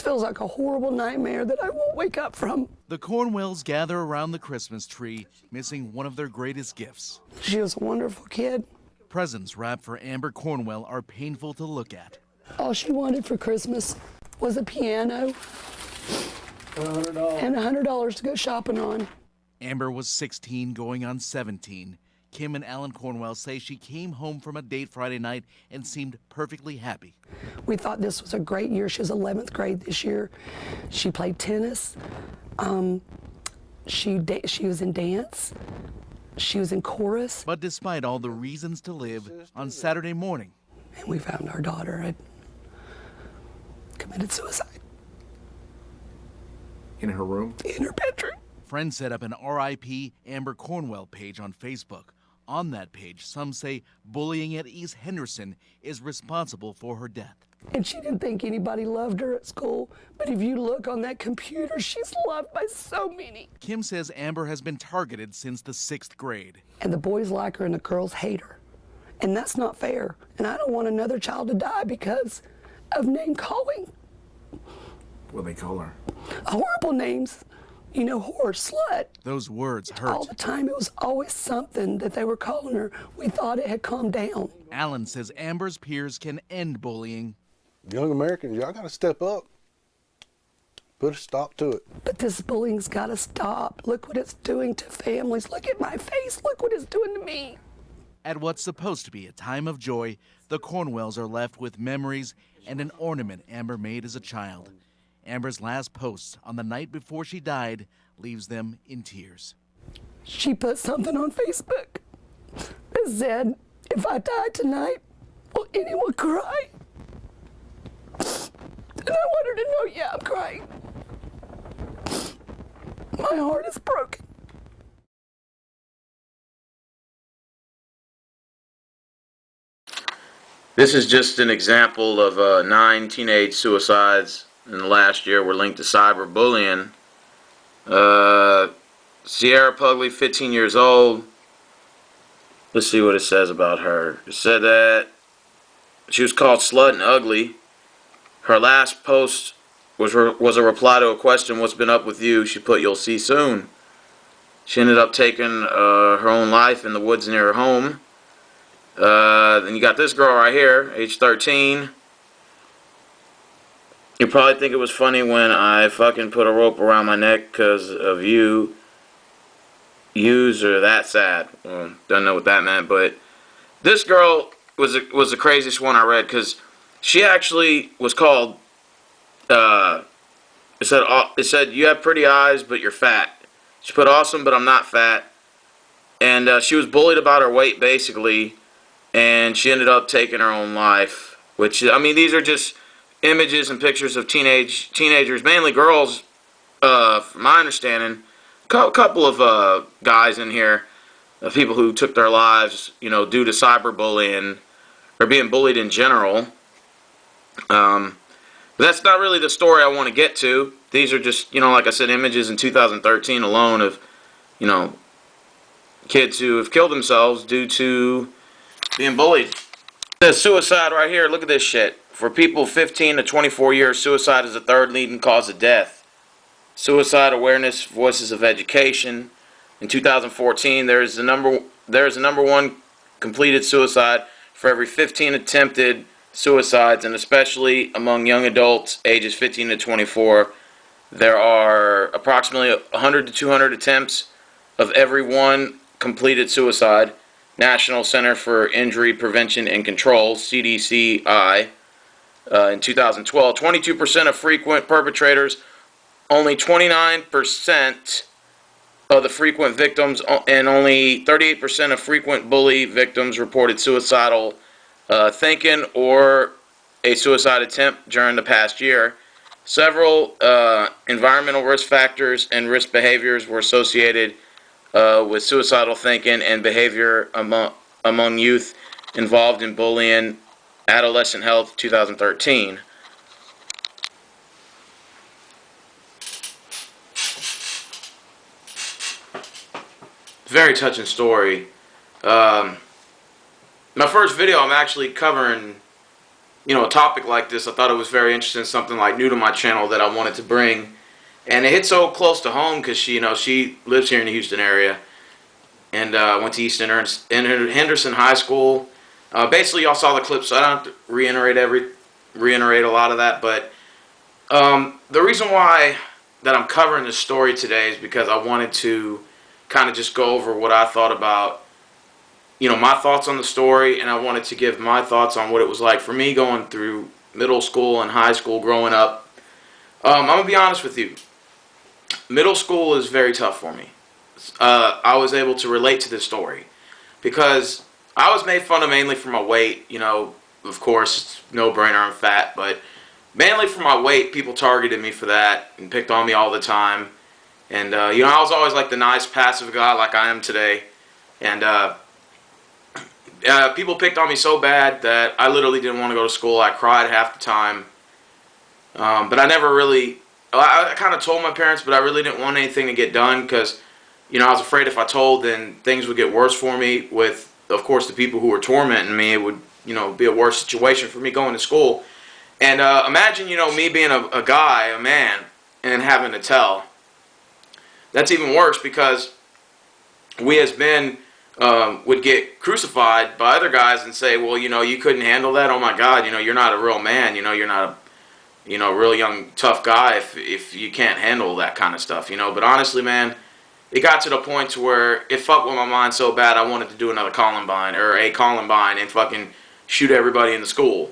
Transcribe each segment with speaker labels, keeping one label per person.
Speaker 1: feels like a horrible nightmare that I won't wake up from.
Speaker 2: The Cornwells gather around the Christmas tree, missing one of their greatest gifts.
Speaker 1: She was a wonderful kid.
Speaker 2: Presents wrapped for Amber Cornwell are painful to look at.
Speaker 1: All she wanted for Christmas was a piano and $100 to go shopping on.
Speaker 2: Amber was 16 going on 17. Kim and Alan Cornwell say she came home from a date Friday night and seemed perfectly happy.
Speaker 1: We thought this was a great year. She was 11th grade this year. She played tennis. She was in dance. She was in chorus.
Speaker 2: But despite all the reasons to live, on Saturday morning,
Speaker 1: and we found our daughter had committed suicide.
Speaker 3: In her room?
Speaker 1: In her bedroom.
Speaker 2: friends set up an RIP Amber Cornwell page on Facebook. On that page, some say bullying at East Henderson is responsible for her death.
Speaker 1: And she didn't think anybody loved her at school. But if you look on that computer, she's loved by so many.
Speaker 2: Kim says Amber has been targeted since the 6th grade.
Speaker 1: And the boys like her and the girls hate her. And that's not fair. And I don't want another child to die because of name calling.
Speaker 3: What do they call her?
Speaker 1: Horrible names. You know, whore, slut.
Speaker 2: Those words hurt.
Speaker 1: All the time, it was always something that they were calling her. We thought it had calmed down.
Speaker 2: Alan says Amber's peers can end bullying.
Speaker 4: Young Americans, y'all gotta step up. Put a stop to it.
Speaker 1: But this bullying's gotta stop. Look what it's doing to families. Look at my face. Look what it's doing to me.
Speaker 2: At what's supposed to be a time of joy, the Cornwells are left with memories and an ornament Amber made as a child. Amber's last post on the night before she died leaves them in tears.
Speaker 1: She put something on Facebook that said, "If I die tonight, will anyone cry?" And I want her to know, yeah, I'm crying. My heart is broken.
Speaker 5: This is just an example of 9 teenage suicides in the last year were linked to cyberbullying. Sierra Pugley, 15 years old. Let's see what it says about her. It said that she was called slut and ugly. Her last post was a reply to a question, "What's been up with you?" She put, "You'll see soon." She ended up taking her own life in the woods near her home. Then you got this girl right here, age 13. You probably think it was funny when I fucking put a rope around my neck because of you. Yous are that sad. Well, don't know what that meant, but this girl was the craziest one I read because she actually was called. It said you have pretty eyes, but you're fat. She put awesome, but I'm not fat, and she was bullied about her weight basically, and she ended up taking her own life. Which, I mean, these are just images and pictures of teenagers, mainly girls, from my understanding. Couple of guys in here, people who took their lives, you know, due to cyberbullying or being bullied in general. But that's not really the story I want to get to. These are just, you know, like I said, images in 2013 alone of, you know, kids who have killed themselves due to being bullied. There's suicide right here. Look at this shit. For people 15 to 24 years, suicide is the third leading cause of death. Suicide Awareness Voices of Education. In 2014, there is a number one completed suicide for every 15 attempted suicides, and especially among young adults ages 15 to 24, there are approximately 100 to 200 attempts of every one completed suicide. National Center for Injury Prevention and Control, CDCI, in 2012. 22% of frequent perpetrators, only 29% of the frequent victims, and only 38% of frequent bully victims reported suicidal thinking or a suicide attempt during the past year. Several environmental risk factors and risk behaviors were associated with suicidal thinking and behavior among youth involved in bullying. Adolescent Health, 2013. Very touching story. My first video, I'm actually covering a topic like this. I thought it was very interesting, something like new to my channel that I wanted to bring. And it hit so close to home because she lives here in the Houston area, and went to East Henderson High School. Basically, y'all saw the clips, so I don't have to reiterate a lot of that. But the reason why that I'm covering this story today is because I wanted to kind of just go over what I thought about, my thoughts on the story, and I wanted to give my thoughts on what it was like for me going through middle school and high school growing up. I'm going to be honest with you. Middle school is very tough for me. I was able to relate to this story because I was made fun of mainly for my weight. Of course, it's no brainer, I'm fat, but mainly for my weight, people targeted me for that and picked on me all the time. And, I was always like the nice, passive guy like I am today. And people picked on me so bad that I literally didn't want to go to school. I cried half the time. But I never really, I kind of told my parents, but I really didn't want anything to get done because, I was afraid if I told, then things would get worse for me with, of course, the people who were tormenting me. It would, be a worse situation for me going to school. And imagine, me being a guy, a man, and having to tell. That's even worse because we as men would get crucified by other guys and say, well, you couldn't handle that. Oh my God, you're not a real man. You're not a real young tough guy if you can't handle that kind of stuff. But honestly, man, it got to the point to where it fucked with my mind so bad I wanted to do another Columbine or a Columbine and fucking shoot everybody in the school.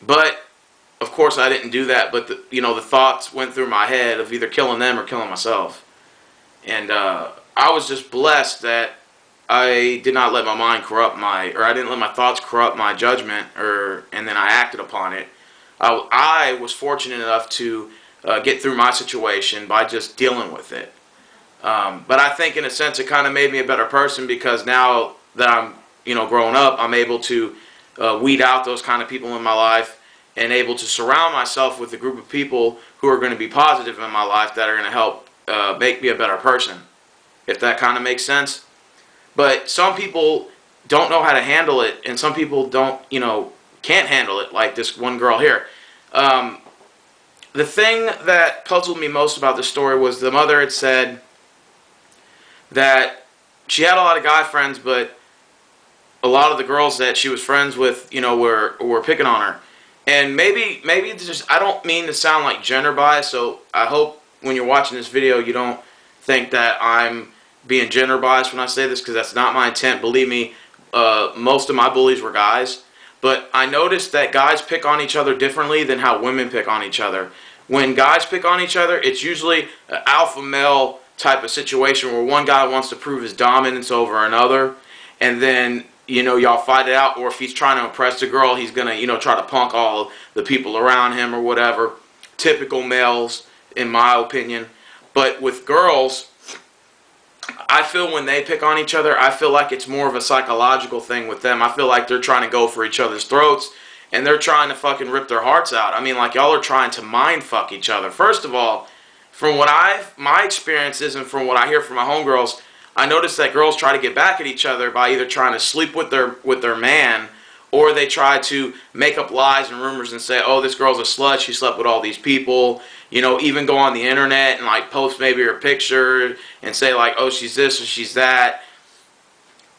Speaker 5: But of course I didn't do that. But the thoughts went through my head of either killing them or killing myself. And I was just blessed that I did not let my mind corrupt I didn't let my thoughts corrupt my judgment, and then I acted upon it. I was fortunate enough to get through my situation by just dealing with it. But I think in a sense it kind of made me a better person because now that I'm, growing up, I'm able to weed out those kind of people in my life and able to surround myself with a group of people who are going to be positive in my life that are going to help make me a better person, if that kind of makes sense. But some people don't know how to handle it, and some people don't, can't handle it, like this one girl here. The thing that puzzled me most about this story was the mother had said that she had a lot of guy friends, but a lot of the girls that she was friends with, were picking on her. And maybe it's just, I don't mean to sound like gender bias, so I hope when you're watching this video you don't think that I'm being gender biased when I say this, because that's not my intent. Believe me, most of my bullies were guys. But I noticed that guys pick on each other differently than how women pick on each other. When guys pick on each other, it's usually an alpha male type of situation where one guy wants to prove his dominance over another, and then y'all fight it out. Or if he's trying to impress the girl, he's gonna try to punk all the people around him or whatever. Typical males, in my opinion. But with girls, I feel when they pick on each other, I feel like it's more of a psychological thing with them. I feel like they're trying to go for each other's throats, and they're trying to fucking rip their hearts out. I mean, like, y'all are trying to mind fuck each other. First of all, from what my experiences and from what I hear from my homegirls, I noticed that girls try to get back at each other by either trying to sleep with their man, or they try to make up lies and rumors and say, oh, this girl's a slut, she slept with all these people. Even go on the internet and like post maybe her picture and say like, oh, she's this or she's that.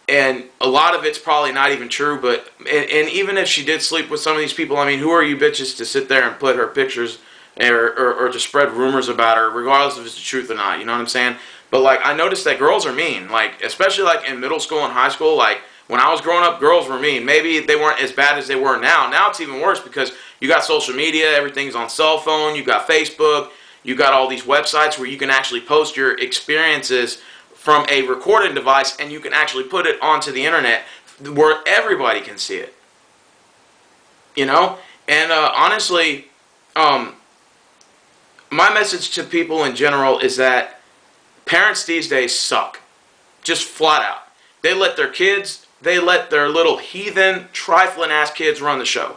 Speaker 5: And a lot of it's probably not even true, but and even if she did sleep with some of these people, I mean, who are you bitches to sit there and put her pictures or to spread rumors about her, regardless if it's the truth or not, you know what I'm saying? But like, I noticed that girls are mean, like, especially like in middle school and high school. Like, when I was growing up, girls were mean. Maybe they weren't as bad as they were now. Now it's even worse because you got social media, everything's on cell phone, you got Facebook, you got all these websites where you can actually post your experiences from a recording device, and you can actually put it onto the internet where everybody can see it. And honestly, my message to people in general is that parents these days suck. Just flat out. They let their little heathen, trifling ass kids run the show.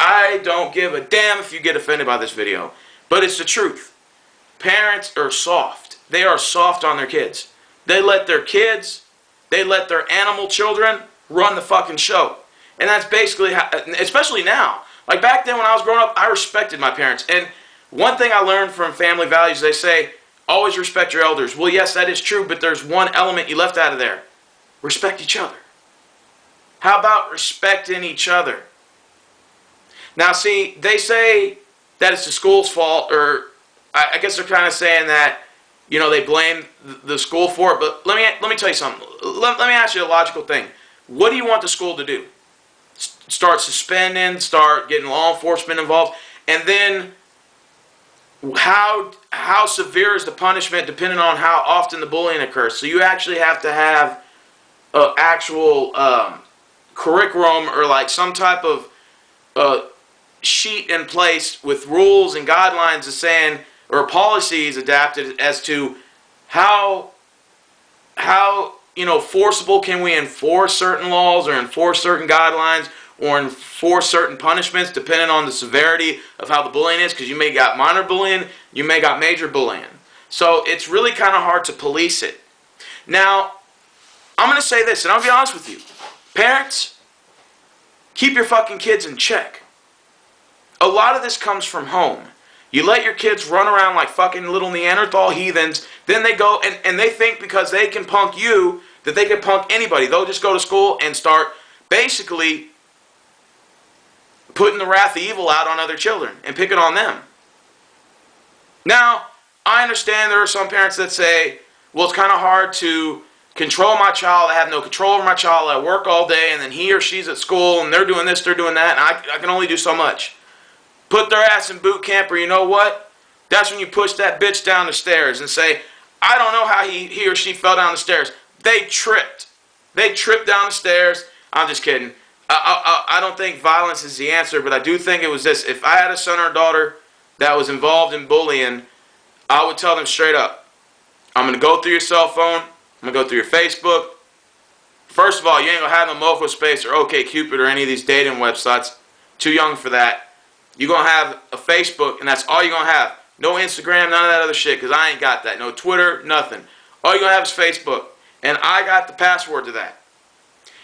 Speaker 5: I don't give a damn if you get offended by this video, but it's the truth. Parents are soft. They are soft on their kids. They let their animal children run the fucking show. And that's basically how, especially now. Like back then when I was growing up, I respected my parents. And one thing I learned from family values, they say, always respect your elders. Well, yes, that is true, but there's one element you left out of there. Respect each other. How about respecting each other? Now, see, they say that it's the school's fault, or I guess they're kind of saying that, you know, they blame the school for it. But let me tell you something. Let me ask you a logical thing. What do you want the school to do? Start suspending, start getting law enforcement involved, and then how severe is the punishment depending on how often the bullying occurs? So you actually have to have an actual curriculum or like some type of sheet in place with rules and guidelines of saying, or policies adapted as to how forcible can we enforce certain laws or enforce certain guidelines or enforce certain punishments depending on the severity of how the bullying is, because you may got minor bullying, you may got major bullying. So it's really kind of hard to police it. Now, I'm going to say this, and I'll be honest with you. Parents, keep your fucking kids in check. A lot of this comes from home. You let your kids run around like fucking little Neanderthal heathens, then they go and they think because they can punk you that they can punk anybody. They'll just go to school and start basically putting the wrath of evil out on other children and picking on them. Now, I understand there are some parents that say, well, it's kind of hard to control my child. I have no control over my child. I work all day, and then he or she's at school, and they're doing this, they're doing that, and I can only do so much. Put their ass in boot camp, or you know what? That's when you push that bitch down the stairs and say, I don't know how he or she fell down the stairs. They tripped. They tripped down the stairs. I'm just kidding. I don't think violence is the answer, but I do think it was this. If I had a son or a daughter that was involved in bullying, I would tell them straight up, I'm going to go through your cell phone. I'm going to go through your Facebook. First of all, you ain't going to have no Moco Space or OkCupid or any of these dating websites. Too young for that. You're going to have a Facebook, and that's all you're going to have. No Instagram, none of that other shit, because I ain't got that. No Twitter, nothing. All you're going to have is Facebook. And I got the password to that.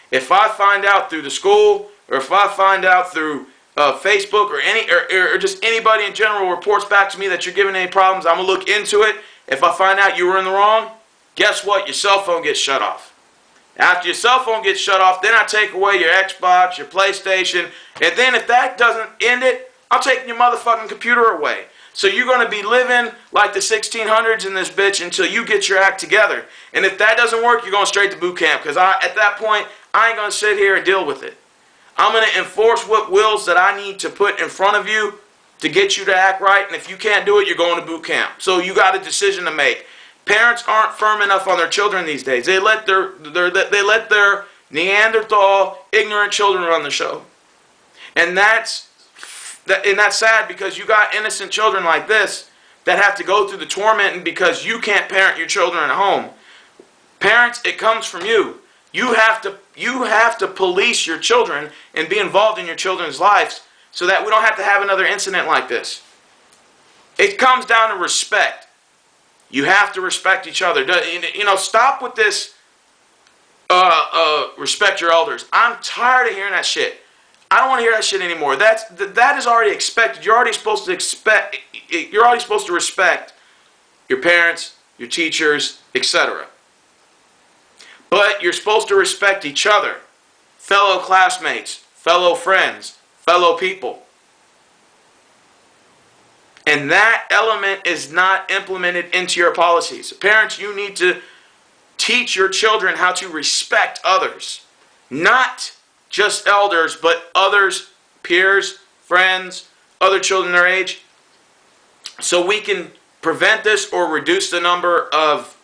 Speaker 5: If I find out through the school, or if I find out through Facebook or just anybody in general reports back to me that you're giving any problems, I'm going to look into it. If I find out you were in the wrong, guess what? Your cell phone gets shut off. After your cell phone gets shut off, then I take away your Xbox, your PlayStation, and then if that doesn't end it, I'm taking your motherfucking computer away. So you're going to be living like the 1600s in this bitch until you get your act together. And if that doesn't work, you're going straight to boot camp, because at that point, I ain't going to sit here and deal with it. I'm going to enforce what wills that I need to put in front of you to get you to act right, and if you can't do it, you're going to boot camp. So you got a decision to make. Parents aren't firm enough on their children these days. They let their Neanderthal, ignorant children run the show. And that's sad, because you got innocent children like this that have to go through the tormenting because you can't parent your children at home. Parents, it comes from you. You have to police your children and be involved in your children's lives so that we don't have to have another incident like this. It comes down to respect. You have to respect each other. Stop with this respect your elders. I'm tired of hearing that shit. I don't want to hear that shit anymore. That is already expected. You're already supposed to respect your parents, your teachers, etc. But you're supposed to respect each other, fellow classmates, fellow friends, fellow people. And that element is not implemented into your policies. Parents, you need to teach your children how to respect others. Not just elders, but others, peers, friends, other children their age. So we can prevent this or reduce the number of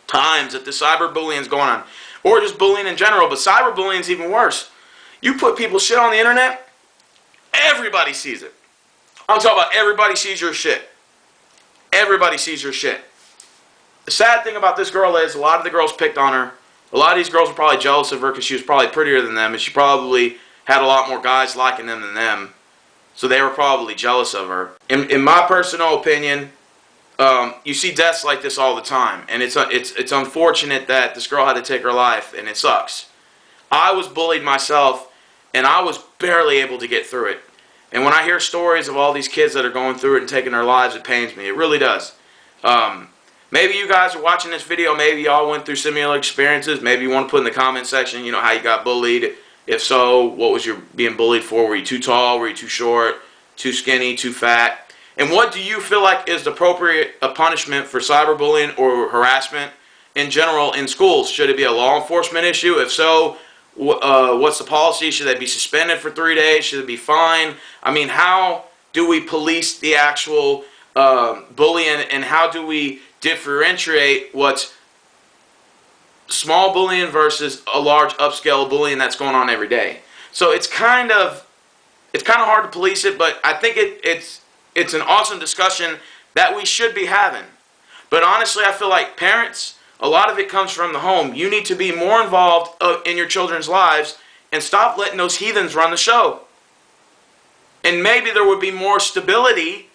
Speaker 5: times that the cyberbullying is going on. Or just bullying in general, but cyberbullying is even worse. You put people's shit on the internet, everybody sees it. I'm talking about everybody sees your shit. Everybody sees your shit. The sad thing about this girl is a lot of the girls picked on her. A lot of these girls were probably jealous of her because she was probably prettier than them, and she probably had a lot more guys liking them than them. So they were probably jealous of her. In my personal opinion, you see deaths like this all the time, and it's unfortunate that this girl had to take her life, and it sucks. I was bullied myself, and I was barely able to get through it. And when I hear stories of all these kids that are going through it and taking their lives, it pains me. It really does. Maybe you guys are watching this video. Maybe y'all went through similar experiences. Maybe you want to put in the comment section, you know, how you got bullied. If so, what was you being bullied for? Were you too tall? Were you too short? Too skinny? Too fat? And what do you feel like is the appropriate punishment for cyberbullying or harassment in general in schools? Should it be a law enforcement issue? If so, what's the policy? Should they be suspended for 3 days? Should it be fined? I mean, how do we police the actual bullying, and how do we differentiate what's small bullying versus a large upscale bullying that's going on every day? So it's kind of hard to police it, but I think it's an awesome discussion that we should be having. But honestly, I feel like parents, a lot of it comes from the home. You need to be more involved in your children's lives and stop letting those heathens run the show. And maybe there would be more stability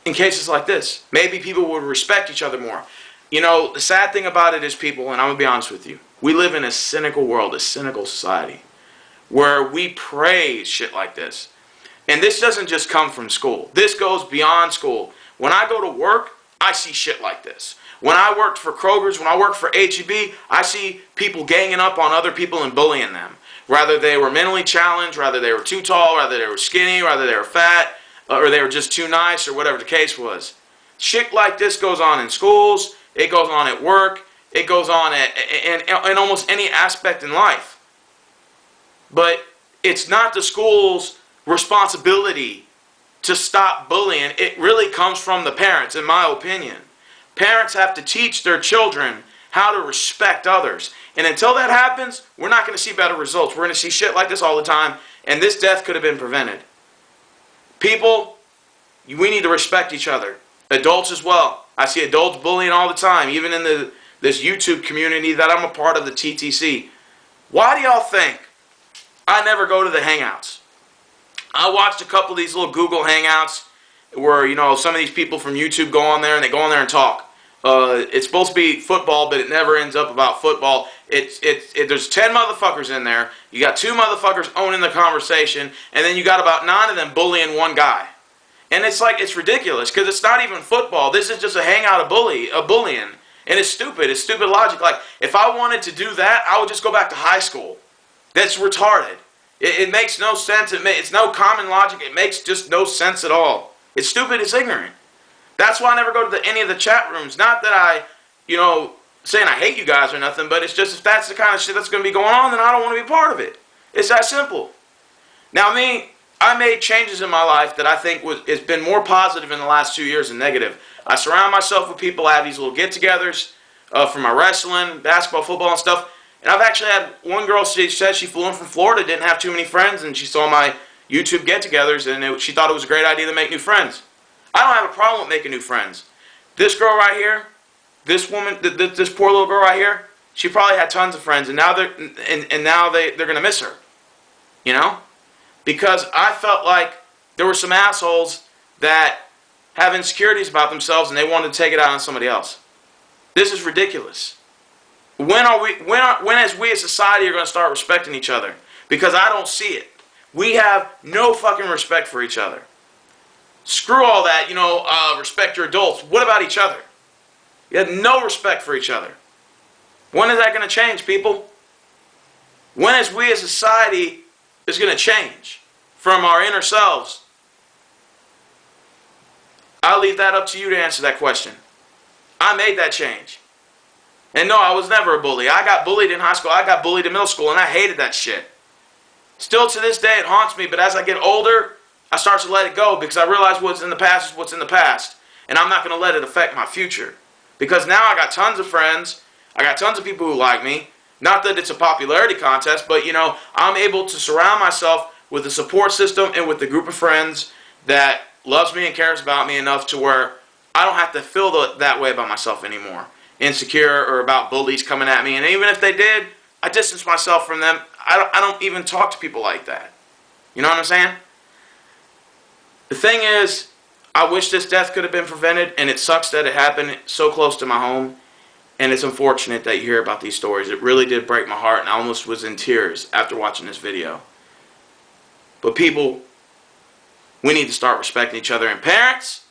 Speaker 5: in cases like this. Maybe people would respect each other more. You know, the sad thing about it is, people, and I'm going to be honest with you, we live in a cynical world, a cynical society, where we praise shit like this. And this doesn't just come from school. This goes beyond school. When I go to work, I see shit like this. When I worked for Kroger's, when I worked for H-E-B, I see people ganging up on other people and bullying them. Rather they were mentally challenged, rather they were too tall, rather they were skinny, rather they were fat, or they were just too nice, or whatever the case was. Shit like this goes on in schools, it goes on at work, it goes on in almost any aspect in life. But it's not the school's responsibility to stop bullying. It really comes from the parents, in my opinion. Parents have to teach their children how to respect others. And until that happens, we're not going to see better results. We're going to see shit like this all the time, and this death could have been prevented. People, we need to respect each other. Adults as well. I see adults bullying all the time, even in this YouTube community that I'm a part of, the TTC. Why do y'all think I never go to the hangouts? I watched a couple of these little Google hangouts where, you know, some of these people from YouTube go on there and they go on there and talk. It's supposed to be football, but it never ends up about football. There's 10 motherfuckers in there. You got 2 motherfuckers owning the conversation, and then you got about 9 of them bullying one guy. And it's like, it's ridiculous, because it's not even football. This is just a hangout of bullying. And it's stupid. It's stupid logic. Like, if I wanted to do that, I would just go back to high school. That's retarded. It makes no sense. It's no common logic. It makes just no sense at all. It's stupid. It's ignorant. That's why I never go to any of the chat rooms. Not that I, you know, saying I hate you guys or nothing, but it's just, if that's the kind of shit that's going to be going on, then I don't want to be part of it. It's that simple. Now, I made changes in my life that I think has been more positive in the last 2 years than negative. I surround myself with people. I have these little get-togethers for my wrestling, basketball, football, and stuff. And I've actually had one girl, she said she flew in from Florida, didn't have too many friends, and she saw my YouTube get-togethers, and she thought it was a great idea to make new friends. I don't have a problem with making new friends. This girl right here, this woman, this poor little girl right here, she probably had tons of friends, and now they're going to miss her. You know? Because I felt like there were some assholes that have insecurities about themselves and they wanted to take it out on somebody else. This is ridiculous. When as we as society are going to start respecting each other? Because I don't see it. We have no fucking respect for each other. Screw all that, you know, respect your adults. What about each other? You have no respect for each other. When is that going to change, people? When is we as a society is going to change from our inner selves? I'll leave that up to you to answer that question. I made that change. And no, I was never a bully. I got bullied in high school. I got bullied in middle school, and I hated that shit. Still to this day, it haunts me, but as I get older, I start to let it go because I realize what's in the past is what's in the past. And I'm not going to let it affect my future. Because now I got tons of friends. I got tons of people who like me. Not that it's a popularity contest, but, you know, I'm able to surround myself with a support system and with a group of friends that loves me and cares about me enough to where I don't have to feel that way about myself anymore. Insecure or about bullies coming at me. And even if they did, I distance myself from them. I don't even talk to people like that. You know what I'm saying? The thing is, I wish this death could have been prevented, and it sucks that it happened so close to my home. And it's unfortunate that you hear about these stories. It really did break my heart, and I almost was in tears after watching this video. But people, we need to start respecting each other. And parents,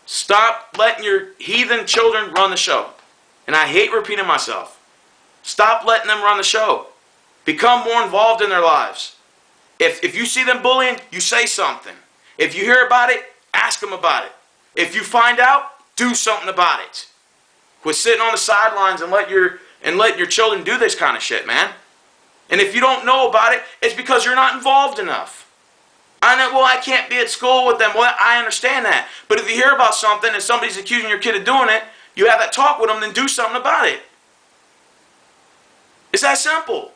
Speaker 5: stop letting your heathen children run the show. And I hate repeating myself. Stop letting them run the show. Become more involved in their lives. If you see them bullying, you say something. If you hear about it, ask them about it. If you find out, do something about it. Quit sitting on the sidelines and let your children do this kind of shit, man. And if you don't know about it, it's because you're not involved enough. I know, well, I can't be at school with them. Well, I understand that. But if you hear about something and somebody's accusing your kid of doing it, you have that talk with them, then do something about it. It's that simple.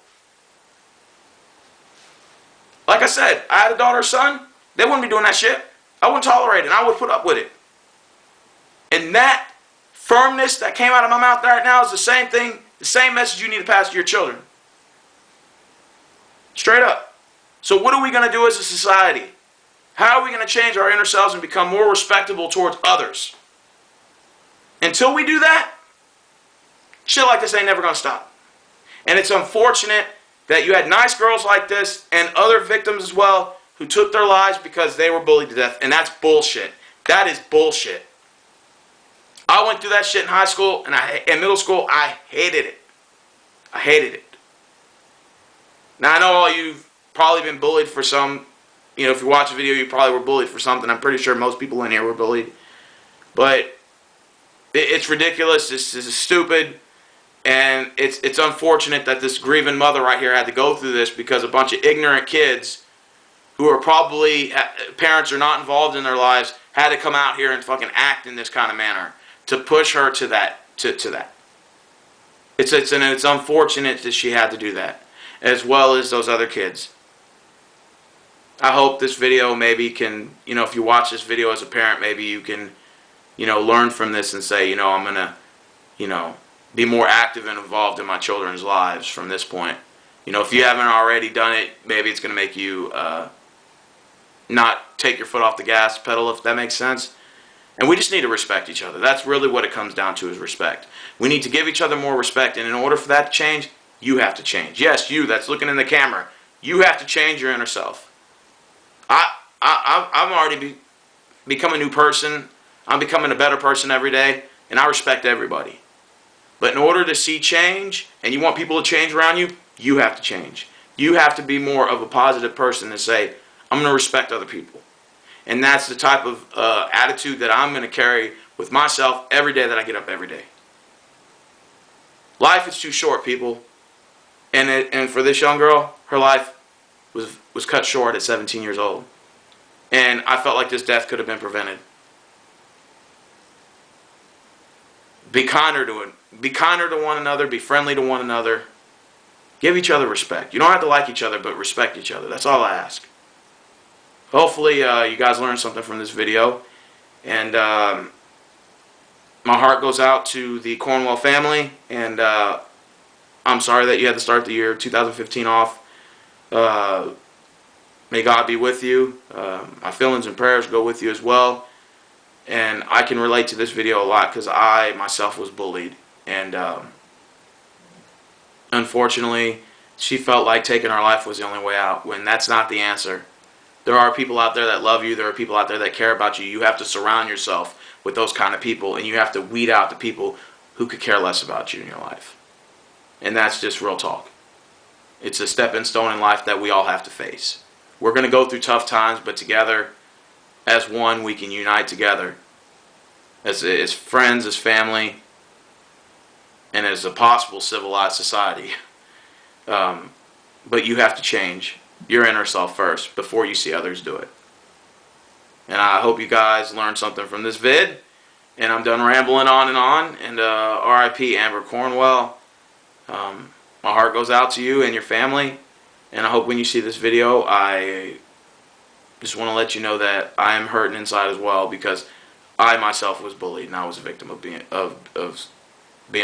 Speaker 5: Like I said, I had a daughter or son. They wouldn't be doing that shit. I wouldn't tolerate it. I would put up with it. And that firmness that came out of my mouth right now is the same thing, the same message you need to pass to your children. Straight up. So what are we going to do as a society? How are we going to change our inner selves and become more respectable towards others? Until we do that, shit like this ain't never going to stop. And it's unfortunate that you had nice girls like this and other victims as well who took their lives because they were bullied to death. And that's bullshit. That is bullshit. I went through that shit in high school and in middle school. I hated it. I hated it. Now I know all you've probably been bullied for some, if you watch a video, you probably were bullied for something. I'm pretty sure most people in here were bullied. But it's ridiculous. This is stupid. And it's unfortunate that this grieving mother right here had to go through this because a bunch of ignorant kids who are probably, parents are not involved in their lives, had to come out here and fucking act in this kind of manner to push her to that. It's unfortunate that she had to do that, as well as those other kids. I hope this video maybe can, if you watch this video as a parent, maybe you can, learn from this and say, I'm going to, be more active and involved in my children's lives from this point. If you haven't already done it, maybe it's going to make you not take your foot off the gas pedal, if that makes sense. And we just need to respect each other. That's really what it comes down to, is respect. We need to give each other more respect, and in order for that to change, you have to change. Yes, you that's looking in the camera, you have to change your inner self. I'm already become a new person. I'm becoming a better person every day, and I respect everybody. But in order to see change, and you want people to change around you, you have to change. You have to be more of a positive person and say, I'm going to respect other people. And that's the type of attitude that I'm going to carry with myself every day that I get up every day. Life is too short, people. And for this young girl, her life was cut short at 17 years old. And I felt like this death could have been prevented. Be kinder to it. Be kinder to one another. Be friendly to one another. Give each other respect. You don't have to like each other, but respect each other. That's all I ask. Hopefully you guys learned something from this video. And my heart goes out to the Cornwell family. And I'm sorry that you had to start the year 2015 off. May God be with you. My feelings and prayers go with you as well. And I can relate to this video a lot because I myself was bullied. And unfortunately, she felt like taking her life was the only way out, when that's not the answer. There are people out there that love you. There are people out there that care about you. You have to surround yourself with those kind of people, and you have to weed out the people who could care less about you in your life. And that's just real talk. It's a stepping stone in life that we all have to face. We're going to go through tough times, but together, as one, we can unite together. As friends, as family, and as a possible civilized society. But you have to change your inner self first before you see others do it. And I hope you guys learned something from this vid. And I'm done rambling on. And R.I.P. Amber Cornwell. My heart goes out to you and your family. And I hope when you see this video, I just want to let you know that I am hurting inside as well, because I myself was bullied, and I was a victim of being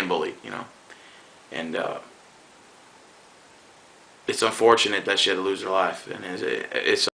Speaker 5: bullied, And it's unfortunate that she had to lose her life, and it's